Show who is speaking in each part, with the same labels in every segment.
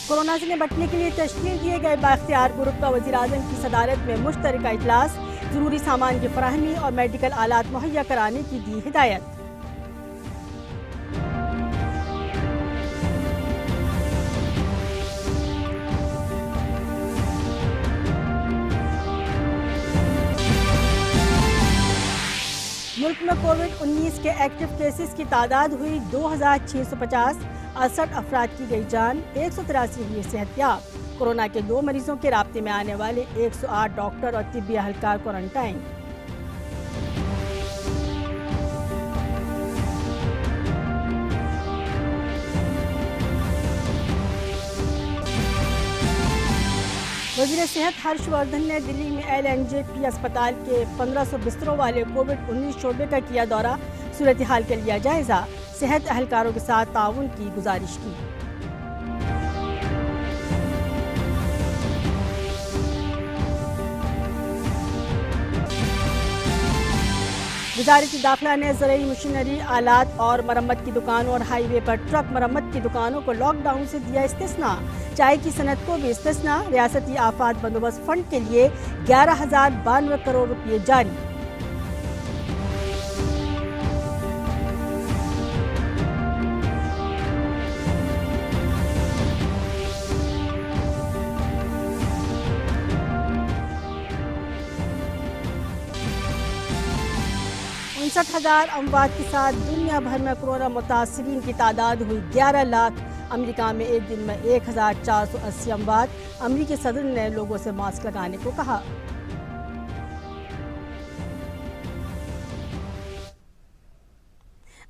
Speaker 1: Corona से निपटने के लिए तश्कील दिए गए बाख्तियार ग्रुप का वज़ीर-ए-आज़म की सदारत में मुश्तरका इजलास, ज़रूरी सामान की फराहमी और मेडिकल आलात मुहैया कराने की दी हिदायत। मुल्क में कोविड-19 के एक्टिव केसेस की तादाद हुई 2650, 68 अफराद की गई जान, 183 हुए सेहतयाब। कोरोना के 2 मरीजों के राब्ते में आने वाले 108 डॉक्टर और तिब्बी अहलकार क्वारंटाइन। वज़ीर सेहत हर्षवर्धन ने दिल्ली में LNJP अस्पताल के 1500 बिस्तरों वाले कोविड-19 शोबे का किया दौरा, सूरत हाल का लिया जायजा, सेहत अहलकारों के साथ ताउन की गुजारिश की। वज़ारत दाखिला ने ज़रूरी मशीनरी, आलात और मरम्मत की दुकानों और हाईवे पर ट्रक मरम्मत की दुकानों को लॉकडाउन से दिया इस्तिस्ना। चाय की सनत को भी इस्तिस्ना। रियासती आफात बंदोबस्त फंड के लिए 11,092 करोड़ रुपये जारी। उनसठ 6000 अमवात के साथ दुनिया भर में कोरोना मुतासरीन की तादाद हुई 11 लाख। अमेरिका में एक दिन में 1480 अमवात। अमेरिकी सदर ने लोगों से मास्क लगाने को कहा।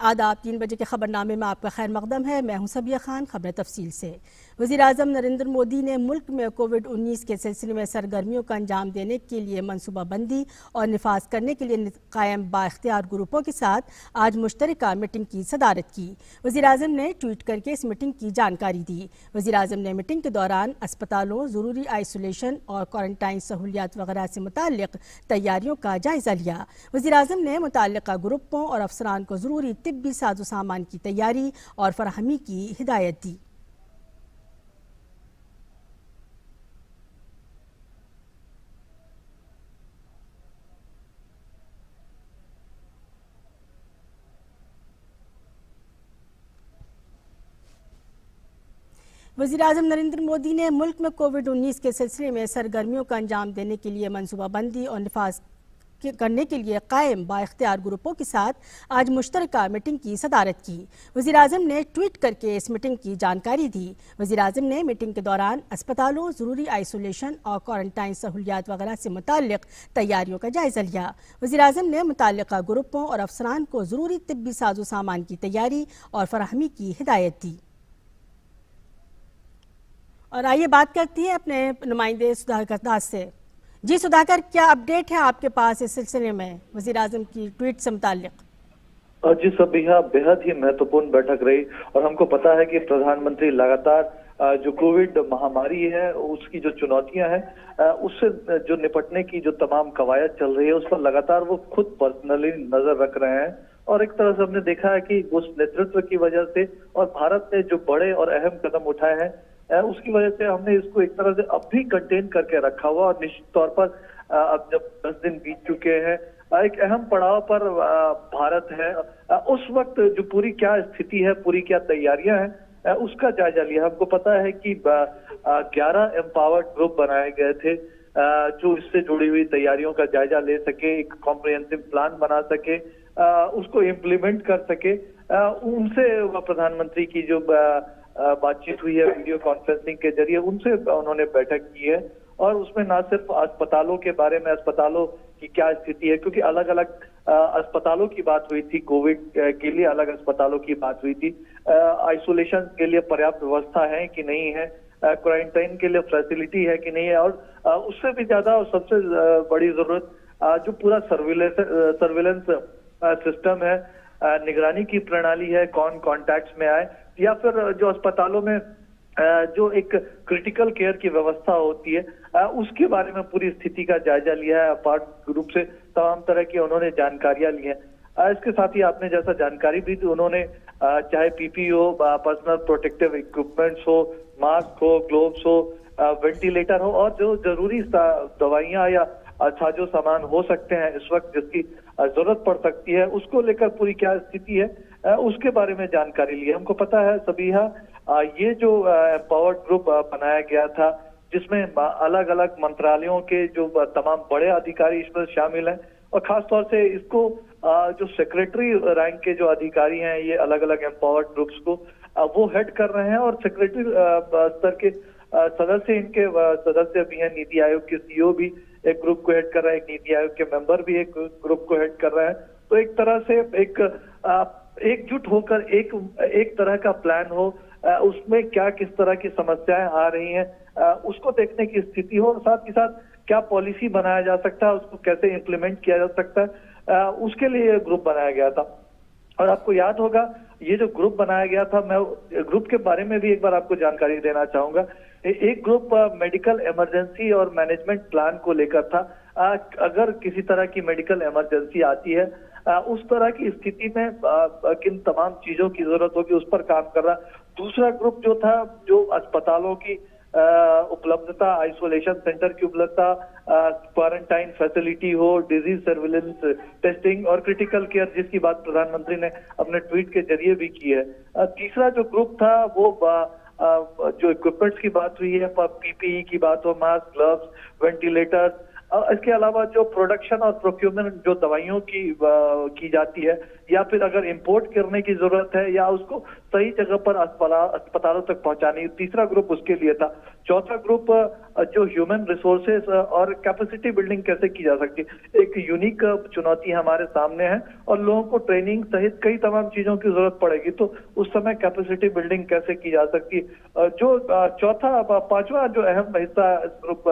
Speaker 1: आदाब, 3 बजे के खबरनामे में आपका खैर मकदम है। मैं हूं सबिया खान। खबरें तफसील से। वज़ीर-ए-आज़म नरेंद्र मोदी ने मुल्क में कोविड-19 के सिलसिले में सरगर्मियों का अंजाम देने के लिए मनसूबाबंदी और निफाज करने के लिए कायम बाख्तियार ग्रुपों के साथ आज मुश्तरका मीटिंग की सदारत की। वज़ीर-ए-आज़म ने ट्वीट करके इस मीटिंग की जानकारी दी। वज़ीर-ए-आज़म ने मीटिंग के दौरान अस्पतालों, ज़रूरी आइसोलेशन और क्वारंटाइन सहूलियात वगैरह से मुताल्लिक तैयारियों का जायजा लिया। वज़ीर-ए-आज़म ने मुताल्लिका ग्रुपों और अफसरान को ज़रूरी तिब्बी साजो सामान की तैयारी और फराहमी की हिदायत दी। वज़ीर-ए-आज़म नरेंद्र मोदी ने मुल्क में कोविड-19 के सिलसिले में सरगर्मियों का अंजाम देने के लिए मनसूबाबंदी और निफाज करने के लिए कायम बाख्तियार ग्रुपों के साथ आज मुश्तरका मीटिंग की सदारत की। वज़ीर-ए-आज़म ने ट्वीट करके इस मीटिंग की जानकारी दी। वज़ीर-ए-आज़म ने मीटिंग के दौरान अस्पतालों, ज़रूरी आइसोलेशन और क्वारंटाइन सहूलियात वगैरह से मुताल्लिक तैयारियों का जायजा लिया। वज़ीर-ए-आज़म ने मुताल्लिका ग्रुपों और अफसरान को ज़रूरी तिब्बी साजो सामान की तैयारी और फराहमी की हिदायत दी। और आइए बात करती हैं अपने नुमाइंदे सुधाकर दास से। जी सुधाकर, क्या अपडेट है आपके पास इस सिलसिले में वज़ीर-ए-आज़म की ट्वीट से मुताल्लिक?
Speaker 2: जी सबिया, बेहद ही महत्वपूर्ण बैठक रही और हमको पता है कि प्रधानमंत्री लगातार जो कोविड महामारी है उसकी जो चुनौतियां हैं उससे जो निपटने की जो तमाम कवायद चल रही है उस पर लगातार वो खुद पर्सनली नजर रख रहे हैं। और एक तरह से हमने देखा है कि उस नेतृत्व की वजह से और भारत ने जो बड़े और अहम कदम उठाए हैं उसकी वजह से हमने इसको एक तरह से अब भी कंटेन करके रखा हुआ। और निश्चित तौर पर अब जब 10 दिन बीत चुके हैं, एक अहम पड़ाव पर भारत है। उस वक्त जो पूरी क्या स्थिति है, पूरी क्या तैयारियां हैं, उसका जायजा लिया। हमको पता है कि 11 एम्पावर्ड ग्रुप बनाए गए थे जो इससे जुड़ी हुई तैयारियों का जायजा ले सके, एक कॉम्प्रिहेंसिव प्लान बना सके, उसको इम्प्लीमेंट कर सके। उनसे प्रधानमंत्री की जो बातचीत हुई है वीडियो कॉन्फ्रेंसिंग के जरिए, उनसे उन्होंने बैठक की है। और उसमें ना सिर्फ अस्पतालों के बारे में, अस्पतालों की क्या स्थिति है, क्योंकि अलग अलग अस्पतालों की बात हुई थी, कोविड के लिए अलग अस्पतालों की बात हुई थी, आइसोलेशन के लिए पर्याप्त व्यवस्था है कि नहीं है, क्वारंटाइन के लिए फैसिलिटी है कि नहीं है, और उससे भी ज्यादा और सबसे बड़ी जरूरत जो पूरा सर्विलेंस सिस्टम है, निगरानी की प्रणाली है, कौन कॉन्टैक्ट्स में आए, या फिर जो अस्पतालों में जो एक क्रिटिकल केयर की व्यवस्था होती है उसके बारे में पूरी स्थिति का जायजा लिया है। अपार्ट रूप से तमाम तरह की उन्होंने जानकारियां ली हैं। इसके साथ ही आपने जैसा जानकारी भी दी, उन्होंने चाहे पीपीई हो, पर्सनल प्रोटेक्टिव इक्विपमेंट्स हो, मास्क हो, ग्लोव्स हो, वेंटिलेटर हो और जो जरूरी दवाइयां या अच्छा जो सामान हो सकते हैं इस वक्त जिसकी जरूरत पड़ सकती है, उसको लेकर पूरी क्या स्थिति है उसके बारे में जानकारी ली। हमको पता है सबीहा, ये जो एम्पावर्ड ग्रुप बनाया गया था जिसमें अलग अलग मंत्रालयों के जो तमाम बड़े अधिकारी इसमें शामिल हैं और खास तौर से इसको जो सेक्रेटरी रैंक के जो अधिकारी हैं ये अलग अलग एम्पावर्ड ग्रुप्स को वो हेड कर रहे हैं और सेक्रेटरी स्तर के सदस्य इनके सदस्य भी हैं। नीति आयोग के सीईओ भी एक ग्रुप को हेड कर रहे हैं, एक नीति आयोग के मेंबर भी एक ग्रुप को हेड कर रहे हैं। तो एक तरह से एकजुट होकर एक तरह का प्लान हो, उसमें क्या किस तरह की समस्याएं आ रही हैं उसको देखने की स्थिति हो और साथ ही साथ क्या पॉलिसी बनाया जा सकता है, उसको कैसे इम्प्लीमेंट किया जा सकता है, उसके लिए ग्रुप बनाया गया था। और आपको याद होगा ये जो ग्रुप बनाया गया था, मैं ग्रुप के बारे में भी एक बार आपको जानकारी देना चाहूंगा। एक ग्रुप मेडिकल इमरजेंसी और मैनेजमेंट प्लान को लेकर था। अगर किसी तरह की मेडिकल इमरजेंसी आती है उस तरह की स्थिति में किन तमाम चीजों की जरूरत होगी उस पर काम कर रहा। दूसरा ग्रुप जो था जो अस्पतालों की उपलब्धता, आइसोलेशन सेंटर की उपलब्धता, क्वारंटाइन फैसिलिटी हो, डिजीज सर्विलेंस टेस्टिंग और क्रिटिकल केयर जिसकी बात प्रधानमंत्री ने अपने ट्वीट के जरिए भी की है। तीसरा जो ग्रुप था वो जो इक्विपमेंट्स की बात हुई है, पीपीई की बात हो, मास्क, ग्लव्स, वेंटिलेटर, इसके अलावा जो प्रोडक्शन और प्रोक्योरमेंट जो दवाइयों की जाती है या फिर अगर इंपोर्ट करने की जरूरत है या उसको सही जगह पर अस्पतालों तक पहुंचाने, तीसरा ग्रुप उसके लिए था। चौथा ग्रुप जो ह्यूमन रिसोर्सेस और कैपेसिटी बिल्डिंग कैसे की जा सकती है। एक यूनिक चुनौती हमारे सामने है और लोगों को ट्रेनिंग सहित कई तमाम चीजों की जरूरत पड़ेगी, तो उस समय कैपेसिटी बिल्डिंग कैसे की जा सकती है। जो पांचवा जो अहम हिस्सा इस ग्रुप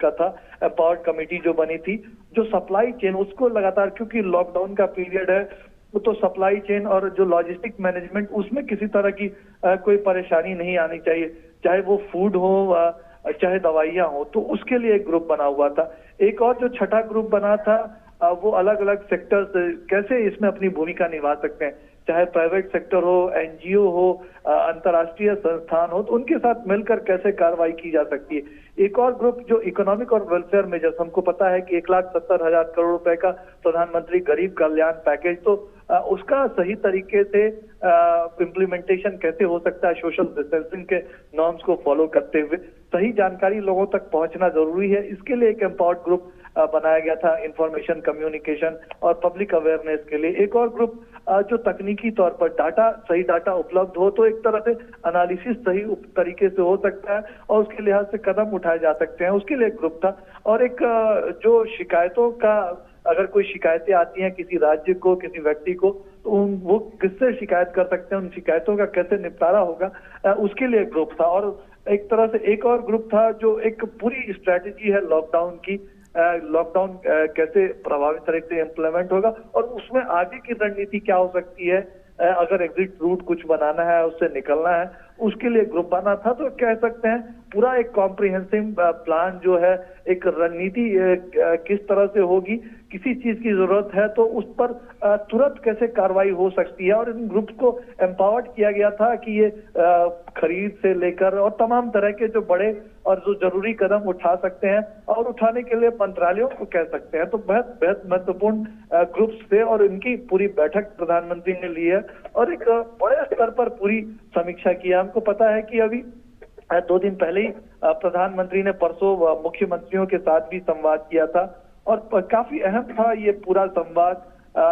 Speaker 2: का था, एम्पावर्ड कमेटी जो बनी थी, जो सप्लाई चेन उसको लगातार, क्योंकि लॉकडाउन का पीरियड है तो सप्लाई चेन और जो लॉजिस्टिक मैनेजमेंट उसमें किसी तरह की कोई परेशानी नहीं आनी चाहिए, चाहे वो फूड हो चाहे दवाइयां हो, तो उसके लिए एक ग्रुप बना हुआ था। एक और जो छठा ग्रुप बना था वो अलग अलग सेक्टर्स कैसे इसमें अपनी भूमिका निभा सकते हैं, चाहे प्राइवेट सेक्टर हो, एनजीओ हो, अंतर्राष्ट्रीय संस्थान हो, तो उनके साथ मिलकर कैसे कार्रवाई की जा सकती है। एक और ग्रुप जो इकोनॉमिक और वेलफेयर मेजर्स, हमको पता है कि 1,70,000 करोड़ रुपए का प्रधानमंत्री गरीब कल्याण पैकेज, तो उसका सही तरीके से इम्प्लीमेंटेशन कैसे हो सकता है, सोशल डिस्टेंसिंग के नॉर्म्स को फॉलो करते हुए सही जानकारी लोगों तक पहुंचना जरूरी है। इसके लिए एक एम्पावर्ड ग्रुप बनाया गया था, इंफॉर्मेशन कम्युनिकेशन और पब्लिक अवेयरनेस के लिए। एक और ग्रुप जो तकनीकी तौर पर सही डाटा उपलब्ध हो तो एक तरह से एनालिसिस सही तरीके से हो सकता है और उसके लिहाज से कदम उठाए जा सकते हैं, उसके लिए एक ग्रुप था। और एक जो शिकायतों का, अगर कोई शिकायतें आती हैं किसी राज्य को, किसी व्यक्ति को, तो वो किससे शिकायत कर सकते हैं, उन शिकायतों का कैसे निपटारा होगा, उसके लिए एक ग्रुप था। और एक तरह से एक और ग्रुप था जो एक पूरी स्ट्रैटेजी है लॉकडाउन की, लॉकडाउन कैसे प्रभावी तरीके से इम्प्लीमेंट होगा और उसमें आगे की रणनीति क्या हो सकती है, अगर एग्जिट रूट कुछ बनाना है, उससे निकलना है, उसके लिए ग्रुप बना था। तो कह सकते हैं पूरा एक कॉम्प्रिहेंसिव प्लान जो है, एक रणनीति किस तरह से होगी, किसी चीज की जरूरत है तो उस पर तुरंत कैसे कार्रवाई हो सकती है। और इन ग्रुप्स को एम्पावर्ड किया गया था कि ये खरीद से लेकर और तमाम तरह के जो बड़े और जो जरूरी कदम उठा सकते हैं और उठाने के लिए मंत्रालयों को कह सकते हैं। तो बेहद महत्वपूर्ण ग्रुप्स थे और इनकी पूरी बैठक प्रधानमंत्री ने ली है और एक बड़े स्तर पर पूरी समीक्षा की है। हमको पता है कि अभी 2 दिन पहले ही प्रधानमंत्री ने परसों मुख्यमंत्रियों के साथ भी संवाद किया था और काफी अहम था ये पूरा संवाद।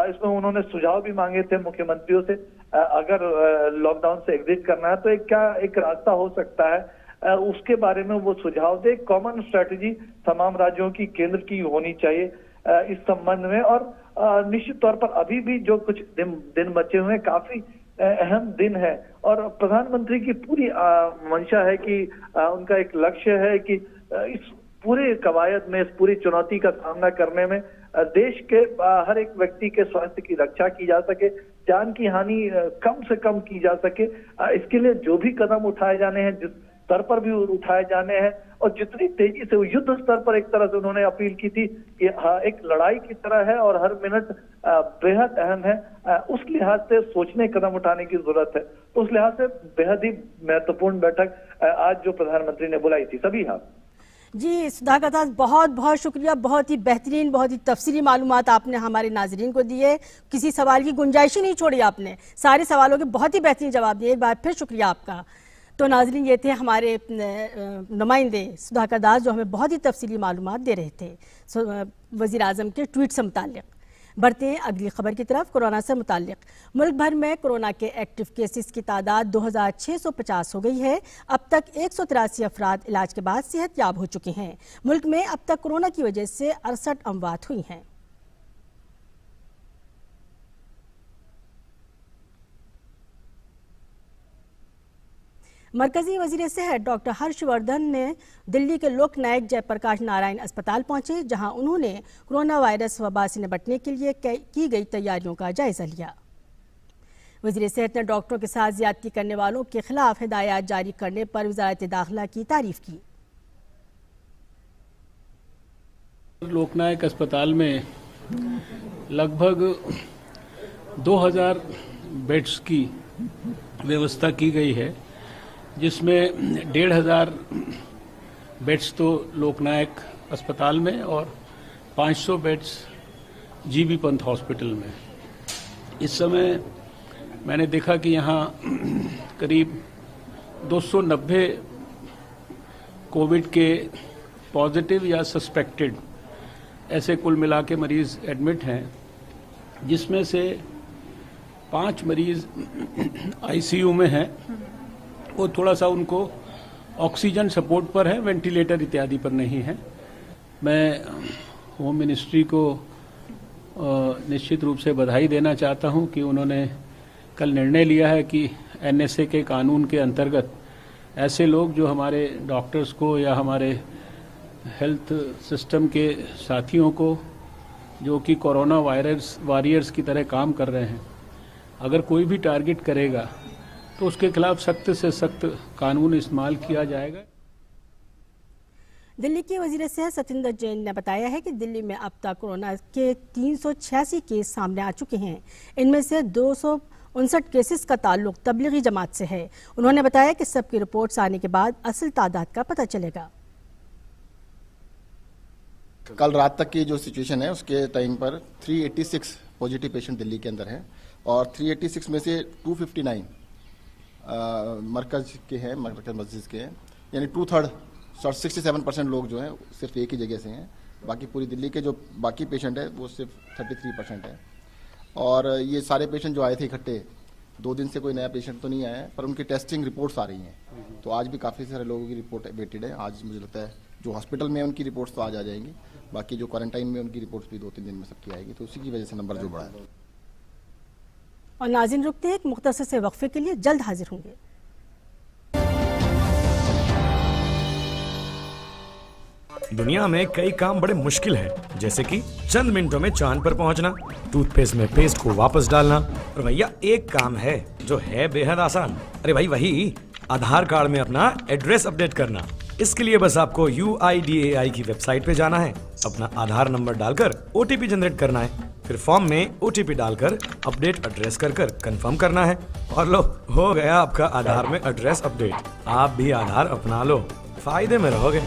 Speaker 2: इसमें उन्होंने सुझाव भी मांगे थे मुख्यमंत्रियों से, अगर लॉकडाउन से एग्जिट करना है तो एक रास्ता हो सकता है, उसके बारे में वो सुझाव दे। कॉमन स्ट्रेटेजी तमाम राज्यों की, केंद्र की होनी चाहिए इस संबंध में। और निश्चित तौर पर अभी भी जो कुछ दिन बचे हुए हैं, काफी अहम दिन है और प्रधानमंत्री की पूरी मंशा है कि उनका एक लक्ष्य है कि इस पूरे कवायद में, इस पूरी चुनौती का सामना करने में देश के हर एक व्यक्ति के स्वास्थ्य की रक्षा की जा सके, जान की हानि कम से कम की जा सके। इसके लिए जो भी कदम उठाए जाने हैं, स्तर पर भी उठाए जाने हैं। और जितनी तेजी से युद्ध स्तर पर एक तरह से उन्होंने अपील की थी कि हाँ, एक लड़ाई की तरह है और हर मिनट बेहद अहम है, उस लिहाज से सोचने कदम उठाने की जरूरत है। तो उस लिहाज से बेहद ही महत्वपूर्ण बैठक आज जो प्रधानमंत्री ने बुलाई थी। सभी हाँ
Speaker 1: जी सुधाकर दास, बहुत बहुत शुक्रिया। बहुत ही बेहतरीन, बहुत ही तफसीली मालूमात आपने हमारे नाजरीन को दिए। किसी सवाल की गुंजाइश ही नहीं छोड़ी आपने, सारे सवालों के बहुत ही बेहतरीन जवाब दिए। एक बार फिर शुक्रिया आपका। तो नाजरीन, ये थे हमारे नुमाइंदे सुधाकर दास जो हमें बहुत ही तफसीली मालूमात दे रहे थे वज़ीर आज़म के ट्वीट से मुताल्लिक़। बढ़ते हैं अगली खबर की तरफ। कोरोना से मुताल्लिक मुल्क भर में कोरोना के एक्टिव केसेस की तादाद 2650 हो गई है। अब तक 183 अफराद इलाज के बाद सेहतयाब हो चुके हैं। मुल्क में अब तक कोरोना की वजह से 68 अमवात हुई हैं। मरकजी वजीर सेहत डॉक्टर हर्षवर्धन ने दिल्ली के लोकनायक जयप्रकाश नारायण अस्पताल पहुंचे, जहां उन्होंने कोरोना वायरस वबा से निपटने के लिए की गई तैयारियों का जायजा लिया। वजीर सेहत ने डॉक्टरों के साथ ज्यादती करने वालों के खिलाफ हिदायत जारी करने पर वजारत दाखिला की तारीफ की।
Speaker 3: लोकनायक अस्पताल में लगभग 2000 बेड्स की व्यवस्था की गई है, जिसमें 1500 बेड्स तो लोकनायक अस्पताल में और 500 बेड्स जीबी पंत हॉस्पिटल में। इस समय मैंने देखा कि यहाँ करीब 290 कोविड के पॉजिटिव या सस्पेक्टेड ऐसे कुल मिला के मरीज एडमिट हैं, जिसमें से 5 मरीज आईसीयू में हैं। वो थोड़ा सा उनको ऑक्सीजन सपोर्ट पर है, वेंटिलेटर इत्यादि पर नहीं है। मैं होम मिनिस्ट्री को निश्चित रूप से बधाई देना चाहता हूं कि उन्होंने कल निर्णय लिया है कि एनएसए के कानून के अंतर्गत ऐसे लोग जो हमारे डॉक्टर्स को या हमारे हेल्थ सिस्टम के साथियों को जो कि कोरोना वायरस वॉरियर्स की तरह काम कर रहे हैं, अगर कोई भी टारगेट करेगा तो उसके खिलाफ सख्त से सख्त कानून इस्तेमाल किया जाएगा।
Speaker 1: दिल्ली के वजीर सेहत सतिंदर जैन ने बताया है कि दिल्ली में अब तक कोरोना के 386 केस सामने आ चुके हैं। इनमें से 259 केसेस का ताल्लुक तबलीगी जमात से है। उन्होंने बताया कि सबकी रिपोर्ट्स आने के बाद असल तादाद का पता चलेगा।
Speaker 4: कल रात तक की जो सिचुएशन है उसके टाइम पर 386 पॉजिटिव पेशेंट दिल्ली के अंदर हैं और 386 में से 259 मरकज के हैं, मरकज मस्जिद के हैं, यानी 2/3 67% लोग जो हैं सिर्फ एक ही जगह से हैं। बाकी पूरी दिल्ली के जो बाकी पेशेंट है वो सिर्फ 33% है। और ये सारे पेशेंट जो आए थे इकट्ठे, 2 दिन से कोई नया पेशेंट तो नहीं आया है, पर उनकी टेस्टिंग रिपोर्ट्स आ रही हैं। तो आज भी काफ़ी सारे लोगों की रिपोर्ट वेटेड है। आज मुझे लगता है जो हॉस्पिटल में उनकी रिपोर्ट्स तो आज आ जाएंगी, बाकी जो क्वारंटाइन में उनकी रिपोर्ट्स भी 2-3 दिन में सबकी आएगी। तो उसी की वजह से नंबर जो बढ़ा है।
Speaker 1: और नाज़रीन, रुकते हैं एक मुख्तसर से वक्फे के लिए, जल्द हाजिर होंगे।
Speaker 5: दुनिया में कई काम बड़े मुश्किल हैं, जैसे कि चंद मिनटों में चांद पर पहुंचना, टूथपेस्ट में पेस्ट को वापस डालना। और भैया एक काम है जो है बेहद आसान। अरे भाई वही आधार कार्ड में अपना एड्रेस अपडेट करना। इसके लिए बस आपको UIDAI की वेबसाइट पे जाना है, अपना आधार नंबर डालकर OTP जनरेट करना है, फिर फॉर्म में OTP डालकर अपडेट एड्रेस कर कंफर्म करना है और लो हो गया आपका आधार में एड्रेस अपडेट। आप भी आधार अपना लो, फायदे में रहोगे।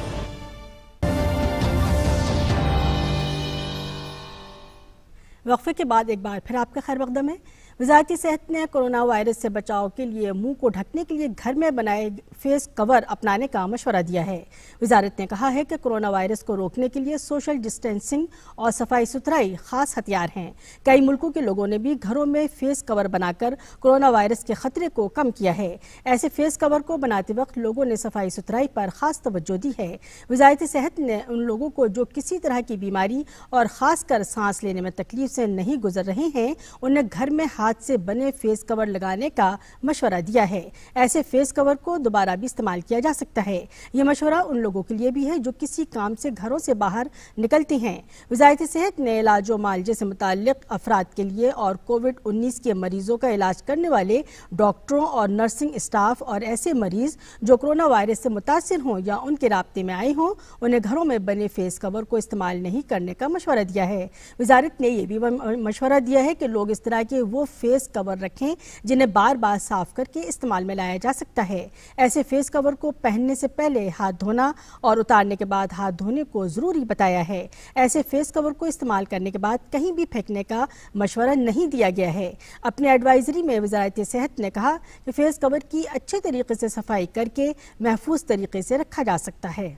Speaker 1: वक्फे के बाद एक बार फिर आपका खैर मकदम है। वजारत सेहत ने कोरोना वायरस से बचाव के लिए मुंह को ढकने के लिए घर में बनाए फेस कवर अपनाने का मशवरा दिया है। वजारत ने कहा है कि कोरोना वायरस को रोकने के लिए सोशल डिस्टेंसिंग और सफाई सुथराई खास हथियार हैं। कई मुल्कों के लोगों ने भी घरों में फेस कवर बनाकर कोरोना वायरस के खतरे को कम किया है। ऐसे फेस कवर को बनाते वक्त लोगों ने सफाई सुथराई पर खास तवज्जो दी है। वजारत सेहत ने उन लोगों को जो किसी तरह की बीमारी और खासकर सांस लेने में तकलीफ से नहीं गुजर रहे हैं, उन्हें घर में हाथ से बने फेस कवर लगाने का मशवरा दिया है। ऐसे फेस कवर को दोबारा भी इस्तेमाल किया जा सकता है। ये मशवरा उन लोगों के लिए भी है जो किसी काम से घरों से बाहर निकलते हैं। वज़ारत सेहत ने इलाज व मालजे से मुताल्लिक अफराद के लिए और कोविड-19 के मरीजों का इलाज करने वाले डॉक्टरों और नर्सिंग स्टाफ और ऐसे मरीज जो कोरोना वायरस से मुतासिर हों या उनके राब्ते में आए हों, उन्हें घरों में बने फेस कवर को इस्तेमाल नहीं करने का मशवरा दिया है। वजारत ने यह भी मशवरा दिया है कि लोग इस तरह के वो फेस कवर रखें जिन्हें बार बार साफ करके इस्तेमाल में लाया जा सकता है। ऐसे फेस कवर को पहनने से पहले हाथ धोना और उतारने के बाद हाथ धोने को जरूरी बताया है। ऐसे फेस कवर को इस्तेमाल करने के बाद कहीं भी फेंकने का मशवरा नहीं दिया गया है। अपने एडवाइजरी में वज़ारत सेहत ने कहा कि फेस कवर की अच्छे तरीके से सफाई करके महफूज तरीके से रखा जा सकता है।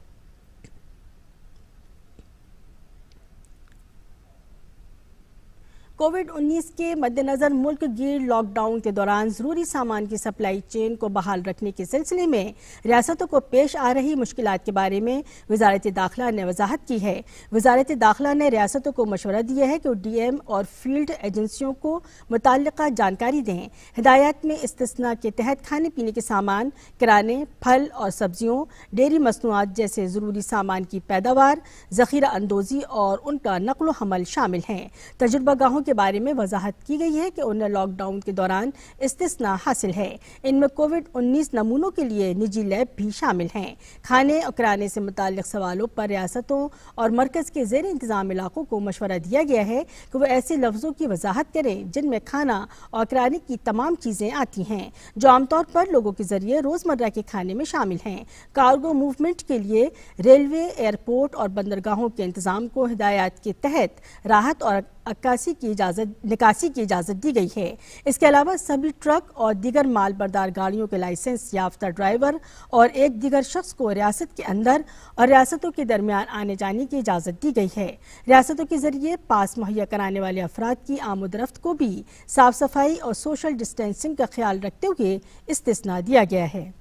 Speaker 1: कोविड-19 के मद्देनजर मुल्क गिर लॉकडाउन के दौरान जरूरी सामान की सप्लाई चेन को बहाल रखने के सिलसिले में रियासतों को पेश आ रही मुश्किलात के बारे में वजारत दाखिला ने वजाहत की है। वजारत दाखिला ने रियासतों को मशवरा दिया है कि डीएम और फील्ड एजेंसियों को मुताल्लिका जानकारी दें। हिदायत में इस्तिस्ना के तहत खाने पीने के सामान, किराने, फल और सब्जियों, डेयरी मसनूआत जैसे जरूरी सामान की पैदावार, जखीरा अंदोजी और उनका नकलो हमल शामिल हैं। तजुर्बा गाहों के बारे में वजाहत की गई है कि उन्हें लॉकडाउन के दौरान इस्तिस्ना हासिल है। इनमें कोविड-19 नमूनों के लिए निजी लैब भी शामिल हैं। खाने और किराने से मुताल्लिक सवालों पर रियासतों और मरकज के ज़ेर इंतजाम इलाकों को मशवरा दिया गया है कि वो ऐसे लफ्ज़ों की वजाहत करें जिनमें खाना और किराने की तमाम चीज़ें आती हैं, जो आमतौर पर लोगों के जरिए रोज़मर्रा के खाने में शामिल हैं। कार्गो मूवमेंट के लिए रेलवे, एयरपोर्ट और बंदरगाहों के इंतजाम को हिदायत के तहत राहत और निकासी की इजाज़त दी गई है। इसके अलावा सभी ट्रक और दीगर माल बरदार गाड़ियों के लाइसेंस याफ्ता ड्राइवर और एक दीगर शख्स को रियासत के अंदर और रियासतों के दरमियान आने जाने की इजाज़त दी गई है। रियासतों के जरिए पास मुहैया कराने वाले अफराद की आमद-रफ्त को भी साफ सफाई और सोशल डिस्टेंसिंग का ख्याल रखते हुए इस्तिस्ना दिया गया है।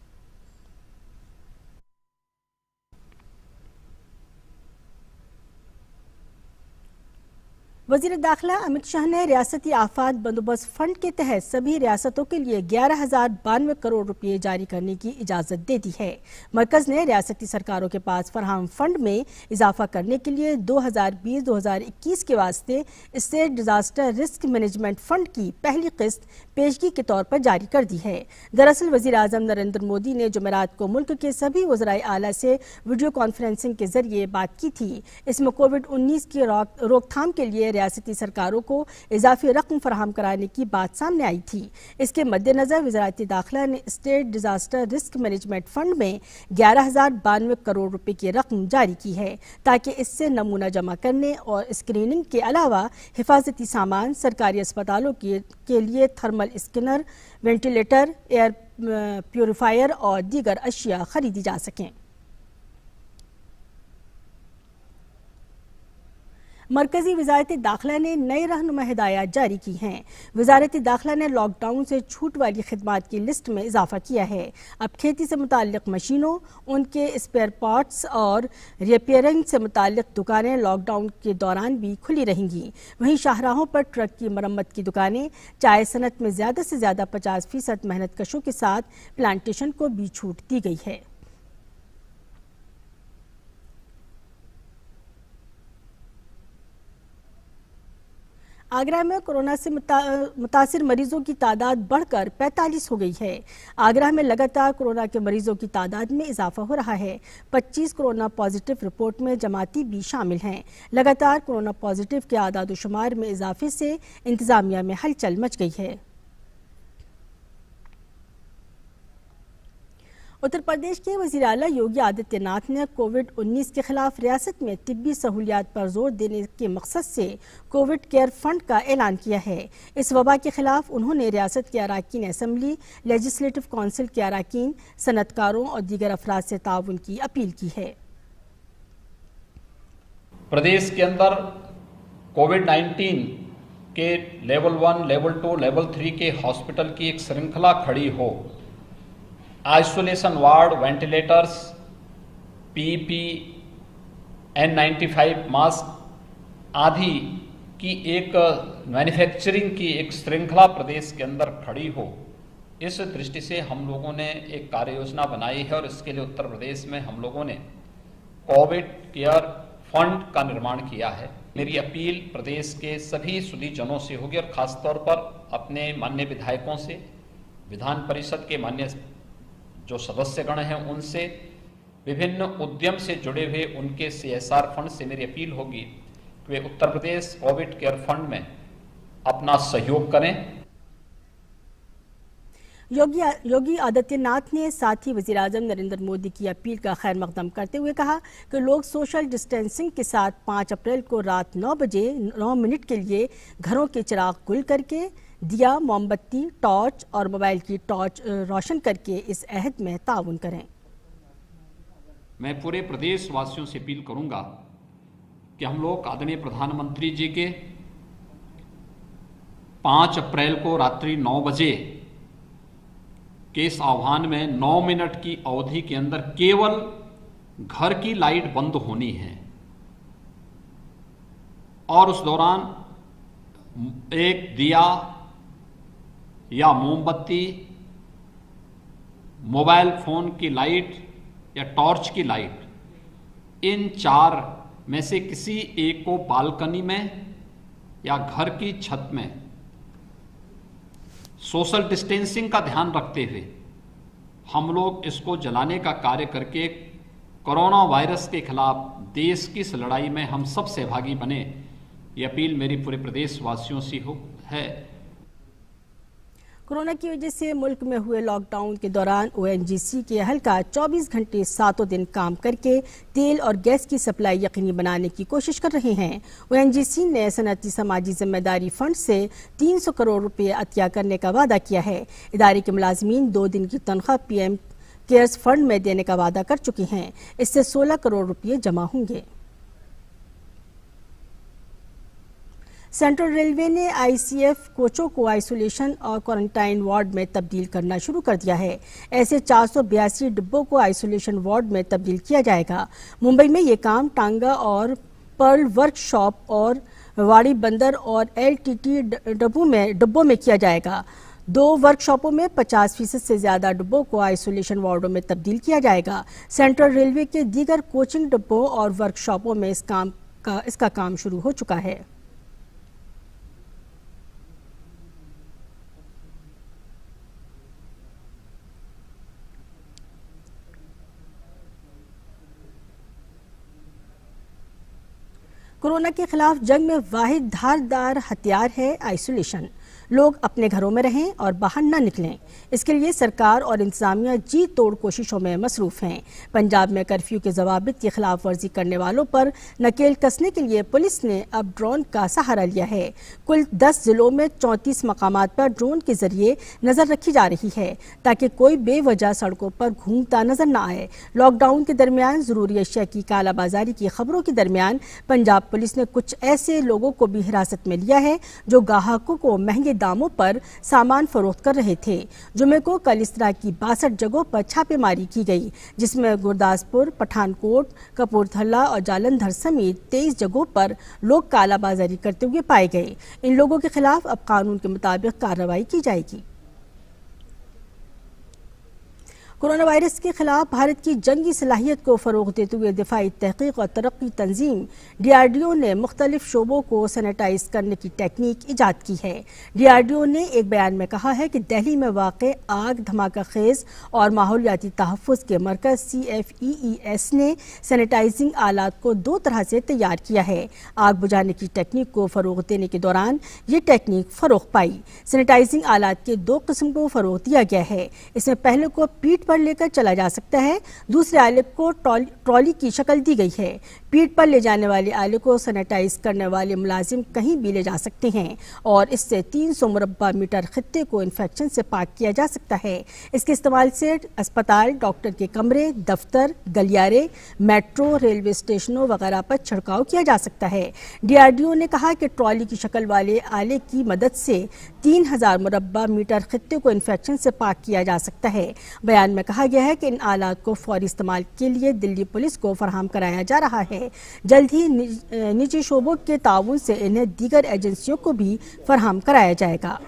Speaker 1: वज़ीर दाखिला अमित शाह ने रियासती आफात बंदोबस्त फंड के तहत सभी रियासतों के लिए 11,092 करोड़ रुपये जारी करने की इजाज़त दे दी है। मरकज़ ने रियासती सरकारों के पास फराहम फंड में इजाफा करने के लिए 2020-2021 के वास्ते state disaster risk management fund की पहली किस्त पेशगी के तौर पर जारी कर दी है। दरअसल वज़ीर आज़म नरेंद्र मोदी ने जुमेरात को मुल्क के सभी वज़राए आला से वीडियो कॉन्फ्रेंसिंग के जरिए बात की थी। इसमें कोविड-19 की रोकथाम के लिए रियासती सरकारों को इजाफी रकम फराहम कराने की बात सामने आई थी। इसके मद्देनजर वज़ारत दाखिला ने state disaster risk management fund में 11,092 करोड़ रुपए की रकम जारी की है, ताकि इससे नमूना जमा करने और स्क्रीनिंग के अलावा हिफाजती सामान, सरकारी अस्पतालों के लिए thermal scanner, ventilator, air purifier और दीगर अशिया खरीदी जा सकें। मरकजी वजारत दाखिला ने नए रहनुमा हिदायत जारी की हैं। वजारत दाखिला ने लॉकडाउन से छूट वाली खिदमात की लिस्ट में इजाफा किया है। अब खेती से मुताल्लिक मशीनों, उनके स्पेयर पार्ट्स और रिपेयरिंग से मुताल्लिक दुकानें लॉकडाउन के दौरान भी खुली रहेंगी। वहीं शाहराहों पर ट्रक की मरम्मत की दुकानें, चाय सनत में ज़्यादा से ज़्यादा 50% मेहनत कशों के साथ प्लांटेशन को भी छूट दी गई है। आगरा में कोरोना से मुतासिर मरीजों की तादाद बढ़कर 45 हो गई है। आगरा में लगातार कोरोना के मरीजों की तादाद में इजाफा हो रहा है। 25 कोरोना पॉजिटिव रिपोर्ट में जमाती भी शामिल हैं। लगातार कोरोना पॉजिटिव के आदाद शुमार में इजाफे से इंतजामिया में हलचल मच गई है। उत्तर प्रदेश के वज़ीर आला योगी आदित्यनाथ ने कोविड-19 के खिलाफ रियासत में तिब्बी सहूलियात पर जोर देने के मकसद से कोविड केयर फंड का ऐलान किया है। इस वबा के खिलाफ उन्होंने रियासत के अराकीन असम्बली, लेजिस्लेटिव काउंसिल के अराकीन, सनतकारों और दीगर अफराद से ताउन की अपील की है।
Speaker 6: प्रदेश के अंदर कोविड-19 के लेवल 1, लेवल 2, लेवल 3 के हॉस्पिटल की एक श्रृंखला खड़ी हो। Isolation ward, ventilators, PP, N95 mask आदि कि एक मैन्युफैक्चरिंग की एक श्रृंखला प्रदेश के अंदर खड़ी हो, इस दृष्टि से हम लोगों ने एक कार्य योजना बनाई है और इसके लिए उत्तर प्रदेश में हम लोगों ने कोविड केयर फंड का निर्माण किया है। मेरी अपील प्रदेश के सभी सुधीजनों से होगी और खासतौर पर अपने माननीय विधायकों से, विधान परिषद के माननीय जो सदस्यगण हैं उनसे, विभिन्न उद्यम से जुड़े हुए उनके CSR फंड से मेरी अपील होगी कि वे Uttar Pradesh Covid care fund में अपना सहयोग करें।
Speaker 1: योगी आदित्यनाथ ने साथ ही वज़ीर-ए-आज़म नरेंद्र मोदी की अपील का खैर मकदम करते हुए कहा कि लोग सोशल डिस्टेंसिंग के साथ 5 अप्रैल को रात 9 बजे 9 मिनट के लिए घरों के चिराग गुल करके दिया, मोमबत्ती, टॉर्च और मोबाइल की टॉर्च रोशन करके इस अहद में ताउन करें।
Speaker 6: मैं पूरे प्रदेश वासियों से अपील करूंगा कि हम लोग आदरणीय प्रधानमंत्री जी के 5 अप्रैल को रात्रि 9 बजे के इस आह्वान में 9 मिनट की अवधि के अंदर केवल घर की लाइट बंद होनी है और उस दौरान एक दिया या मोमबत्ती, मोबाइल फोन की लाइट या टॉर्च की लाइट, इन 4 में से किसी एक को बालकनी में या घर की छत में सोशल डिस्टेंसिंग का ध्यान रखते हुए हम लोग इसको जलाने का कार्य करके कोरोना वायरस के खिलाफ देश की इस लड़ाई में हम सब सहभागी बने। ये अपील मेरी पूरे प्रदेश वासियों से है।
Speaker 1: कोरोना की वजह से मुल्क में हुए लॉकडाउन के दौरान ONGC के अहलकार 24 घंटे 7 दिन काम करके तेल और गैस की सप्लाई यकीनी बनाने की कोशिश कर रहे हैं। ONGC ने सनअती समाजी जिम्मेदारी फंड से 300 करोड़ रुपए अतिया करने का वादा किया है। इदारे के मुलाजमीन 2 दिन की तनख्वाह PM केयर्स फंड में देने का वादा कर चुके हैं। इससे 16 करोड़ रुपए जमा होंगे। सेंट्रल रेलवे ने ICF कोचों को आइसोलेशन और क्वारंटाइन वार्ड में तब्दील करना शुरू कर दिया है। ऐसे 482 डिब्बों को आइसोलेशन वार्ड में तब्दील किया जाएगा। मुंबई में ये काम टांगा और पर्ल वर्कशॉप और वाड़ी बंदर और LTT डिब्बों में किया जाएगा। 2 वर्कशॉपों में 50% से ज्यादा डिब्बों को आइसोलेशन वार्डों में तब्दील किया जाएगा। सेंट्रल रेलवे के दीगर कोचिंग डिब्बों और वर्कशॉपों में इसका काम शुरू हो चुका है। कोरोना के खिलाफ जंग में वाहिद धारदार हथियार है आइसोलेशन। लोग अपने घरों में रहें और बाहर न निकलें। इसके लिए सरकार और इंतजामिया जी तोड़ कोशिशों में मसरूफ हैं। पंजाब में कर्फ्यू के ज़वाबित की खिलाफ वर्जी करने वालों पर नकेल कसने के लिए पुलिस ने अब ड्रोन का सहारा लिया है। कुल 10 जिलों में 34 मकामात पर ड्रोन के जरिए नजर रखी जा रही है ताकि कोई बेवजह सड़कों पर घूमता नजर न आए। लॉकडाउन के दरमियान जरूरी अशिया की कालाबाजारी की खबरों के दरमियान पंजाब पुलिस ने कुछ ऐसे लोगों को भी हिरासत में लिया है जो ग्राहकों को महंगे दामों पर सामान फरोख्त कर रहे थे। जुमे को कल इस तरह की 62 जगहों पर छापेमारी की गई, जिसमें गुरदासपुर, पठानकोट, कपूरथला और जालंधर समेत 23 जगहों पर लोग कालाबाजारी करते हुए पाए गए। इन लोगों के खिलाफ अब कानून के मुताबिक कार्रवाई की जाएगी। कोरोना वायरस के खिलाफ भारत की जंगी सलाहियत को फरोग देते हुए दिफाई तहकीक और तरक्की तंजीम DRDO ने मुख्तलिफ शोबों को सैनिटाइज करने की टेक्निक ईजाद की है। DRDO ने एक बयान में कहा है कि दिल्ली में वाक़े आग, धमाका खेज और माहौलियाती तहफ़्फ़ुज़ के मरकज़ CFEES ने सैनिटाइजिंग आलात को 2 तरह से तैयार किया है। आग बुझाने की टेक्निक को फरोग देने के दौरान ये टेक्निक फरोग पाई। सैनिटाइजिंग आलात के 2 किस्म को फरोग दिया गया है। इसमें पहले को पीठ पर लेकर चला जा सकता है, दूसरे आले को ट्रॉली की शक्ल दी गई है। पीठ पर ले जाने वाले आले को सैनिटाइज करने वाले मुलाजिम कहीं भी ले जा सकते हैं और इससे 300 मुरब्बा मीटर खित्ते को इन्फेक्शन से पाक किया जा सकता है। इसके इस्तेमाल से अस्पताल, डॉक्टर के कमरे, दफ्तर, गलियारे, मेट्रो, रेलवे स्टेशनों वगैरह पर छिड़काव किया जा सकता है। DRDO ने कहा कि ट्रॉली की शक्ल वाले आले की मदद से 3000 मुरब्बा मीटर खित्ते को इन्फेक्शन से पाक किया जा सकता है। बयान में कहा गया है कि इन आलात को फौरी इस्तेमाल के लिए दिल्ली पुलिस को फराहम कराया जा रहा है। जल्द ही निजी शोबों के ताउन से इन्हें दीगर एजेंसियों को भी फराहम कराया जाएगा।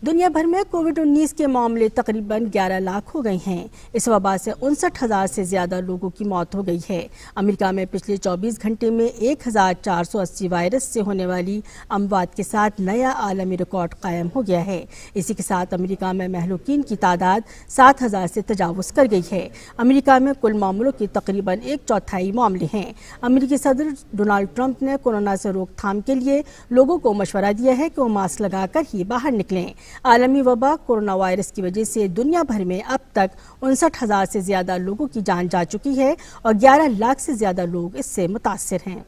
Speaker 1: दुनिया भर में कोविड-19 के मामले तकरीबन 11 लाख हो गए हैं। इस वबा से 59,000 से ज्यादा लोगों की मौत हो गई है। अमेरिका में पिछले 24 घंटे में 1,480 वायरस से होने वाली अमवात के साथ नया आलमी रिकॉर्ड कायम हो गया है। इसी के साथ अमेरिका में महलूकीन की तादाद 7,000 से तजावुज कर गई है। अमेरिका में कुल मामलों की तकरीबन 1/4 मामले हैं। अमेरिकी सदर डोनाल्ड ट्रंप ने कोरोना से रोकथाम के लिए लोगों को मशवरा दिया है कि वो मास्क लगाकर ही बाहर निकलें। आलमी वबा कोरोना वायरस की वजह से दुनिया भर में अब तक 59,000 से ज्यादा लोगों की जान जा चुकी है और 11 लाख से ज्यादा लोग इससे मुतासिर हैं।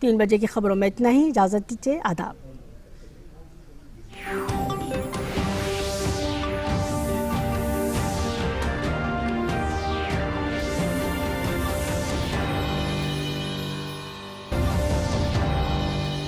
Speaker 1: 3 बजे की खबरों में इतना ही। इजाजत दीजिए। आदाब।